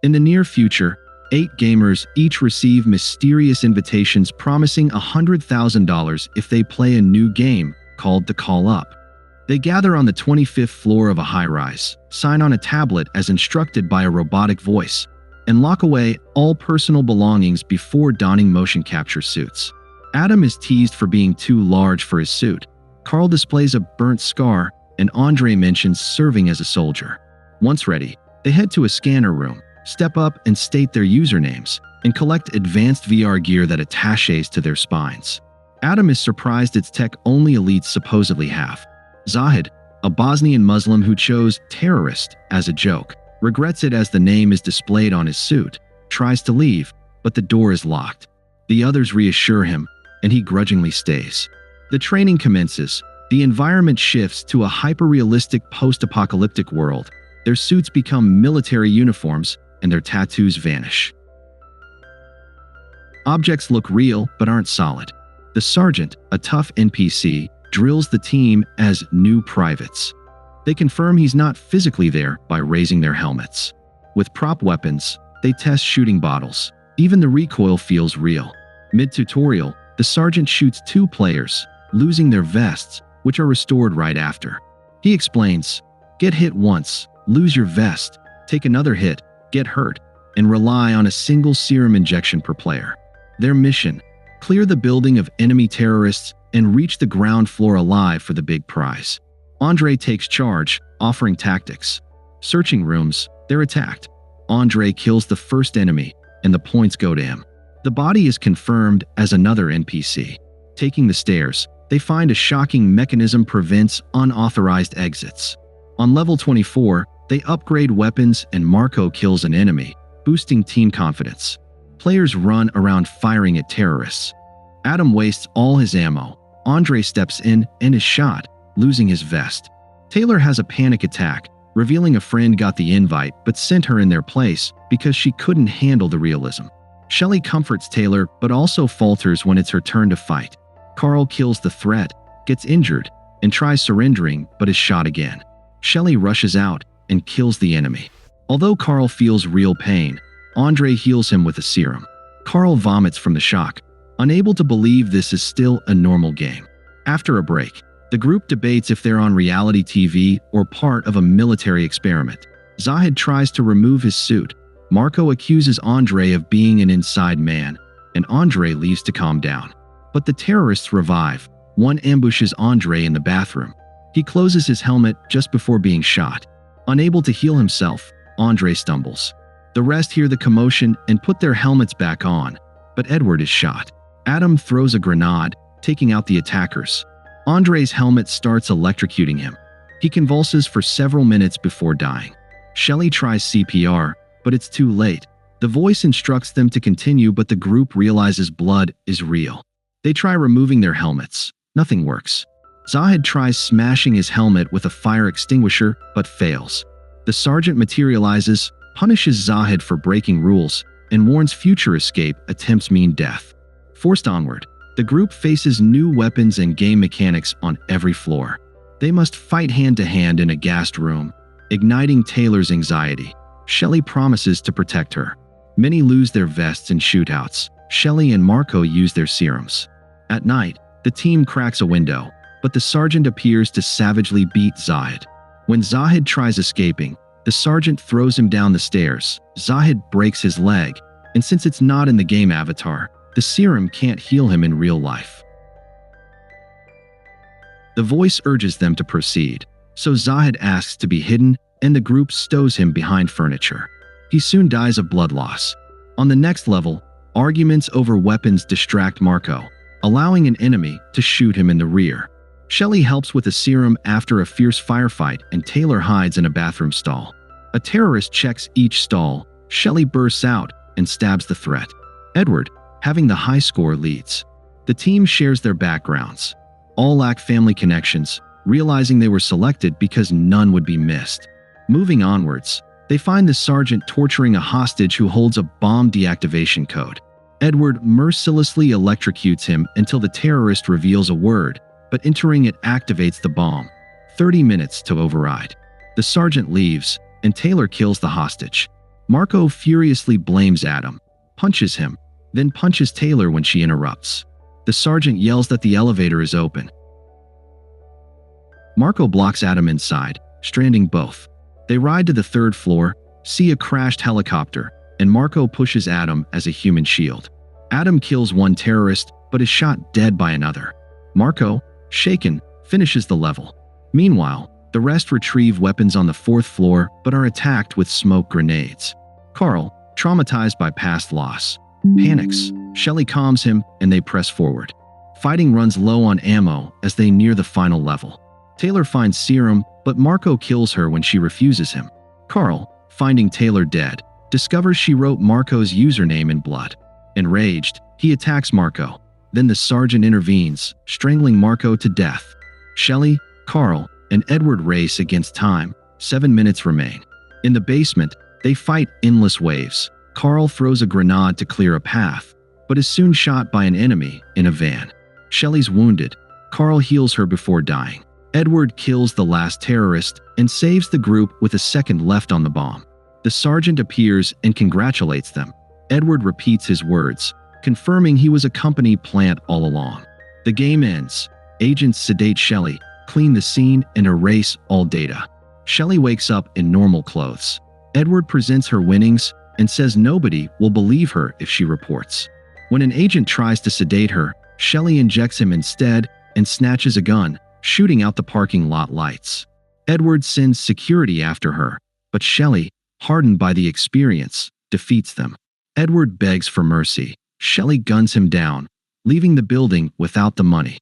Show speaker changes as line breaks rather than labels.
In the near future, 8 gamers each receive mysterious invitations promising $100,000 if they play a new game called The Call Up. They gather on the 25th floor of a high-rise, sign on a tablet as instructed by a robotic voice, and lock away all personal belongings before donning motion capture suits. Adam is teased for being too large for his suit. Carl displays a burnt scar, and Andre mentions serving as a soldier. Once ready, they head to a scanner room, step up and state their usernames, and collect advanced VR gear that attaches to their spines. Adam is surprised its tech only elites supposedly have. Zahid, a Bosnian Muslim who chose terrorist as a joke, regrets it as the name is displayed on his suit, tries to leave, but the door is locked. The others reassure him, and he grudgingly stays. The training commences. The environment shifts to a hyper-realistic post-apocalyptic world. Their suits become military uniforms, and their tattoos vanish. Objects look real but aren't solid. The sergeant, a tough NPC, drills the team as new privates. They confirm he's not physically there by raising their helmets. With prop weapons, they test shooting bottles. Even the recoil feels real. Mid-tutorial, the sergeant shoots 2 players, losing their vests, which are restored right after. He explains, "Get hit once, lose your vest, take another hit, get hurt, and rely on a single serum injection per player." Their mission: clear the building of enemy terrorists and reach the ground floor alive for the big prize. Andre takes charge, offering tactics. Searching rooms, they're attacked. Andre kills the first enemy, and the points go to him. The body is confirmed as another NPC. Taking the stairs, they find a shocking mechanism prevents unauthorized exits. On level 24, they upgrade weapons and Marco kills an enemy, boosting team confidence. Players run around firing at terrorists. Adam wastes all his ammo. Andre steps in and is shot, losing his vest. Taylor has a panic attack, revealing a friend got the invite but sent her in their place because she couldn't handle the realism. Shelley comforts Taylor but also falters when it's her turn to fight. Carl kills the threat, gets injured, and tries surrendering but is shot again. Shelley rushes out and kills the enemy. Although Carl feels real pain, Andre heals him with a serum. Carl vomits from the shock, unable to believe this is still a normal game. After a break, the group debates if they're on reality TV or part of a military experiment. Zahid tries to remove his suit. Marco accuses Andre of being an inside man, and Andre leaves to calm down. But the terrorists revive. One ambushes Andre in the bathroom. He closes his helmet just before being shot. Unable to heal himself, Andre stumbles. The rest hear the commotion and put their helmets back on, but Edward is shot. Adam throws a grenade, taking out the attackers. Andre's helmet starts electrocuting him. He convulses for several minutes before dying. Shelley tries CPR, but it's too late. The voice instructs them to continue, but the group realizes blood is real. They try removing their helmets. Nothing works. Zahid tries smashing his helmet with a fire extinguisher, but fails. The sergeant materializes, punishes Zahid for breaking rules, and warns future escape attempts mean death. Forced onward, the group faces new weapons and game mechanics on every floor. They must fight hand-to-hand in a gassed room, igniting Taylor's anxiety. Shelley promises to protect her. Many lose their vests in shootouts. Shelley and Marco use their serums. At night, the team cracks a window, but the sergeant appears to savagely beat Zahid. When Zahid tries escaping, the sergeant throws him down the stairs. Zahid breaks his leg, and since it's not in the game avatar, the serum can't heal him in real life. The voice urges them to proceed, so Zahid asks to be hidden, and the group stows him behind furniture. He soon dies of blood loss. On the next level, arguments over weapons distract Marco, allowing an enemy to shoot him in the rear. Shelley helps with a serum after a fierce firefight, and Taylor hides in a bathroom stall. A terrorist checks each stall. Shelley bursts out and stabs the threat. Edward, having the high score, leads. The team shares their backgrounds. All lack family connections, realizing they were selected because none would be missed. Moving onwards, they find the sergeant torturing a hostage who holds a bomb deactivation code. Edward mercilessly electrocutes him until the terrorist reveals a word, but entering it activates the bomb. 30 minutes to override. The sergeant leaves, and Taylor kills the hostage. Marco furiously blames Adam, punches him, then punches Taylor when she interrupts. The sergeant yells that the elevator is open. Marco blocks Adam inside, stranding both. They ride to the third floor, see a crashed helicopter, and Marco pushes Adam as a human shield. Adam kills one terrorist, but is shot dead by another. Marco, shaken, finishes the level. Meanwhile, the rest retrieve weapons on the fourth floor but are attacked with smoke grenades. Carl, traumatized by past loss, panics. Shelley calms him and they press forward. Fighting runs low on ammo as they near the final level. Taylor finds serum, but Marco kills her when she refuses him. Carl, finding Taylor dead, discovers she wrote Marco's username in blood. Enraged, he attacks Marco. Then the sergeant intervenes, strangling Marco to death. Shelley, Carl, and Edward race against time. 7 minutes remain. In the basement, they fight endless waves. Carl throws a grenade to clear a path, but is soon shot by an enemy in a van. Shelley's wounded. Carl heals her before dying. Edward kills the last terrorist and saves the group with a second left on the bomb. The sergeant appears and congratulates them. Edward repeats his words, confirming he was a company plant all along. The game ends. Agents sedate Shelley, clean the scene, and erase all data. Shelley wakes up in normal clothes. Edward presents her winnings and says nobody will believe her if she reports. When an agent tries to sedate her, Shelley injects him instead and snatches a gun, shooting out the parking lot lights. Edward sends security after her, but Shelley, hardened by the experience, defeats them. Edward begs for mercy. Shelley guns him down, leaving the building without the money.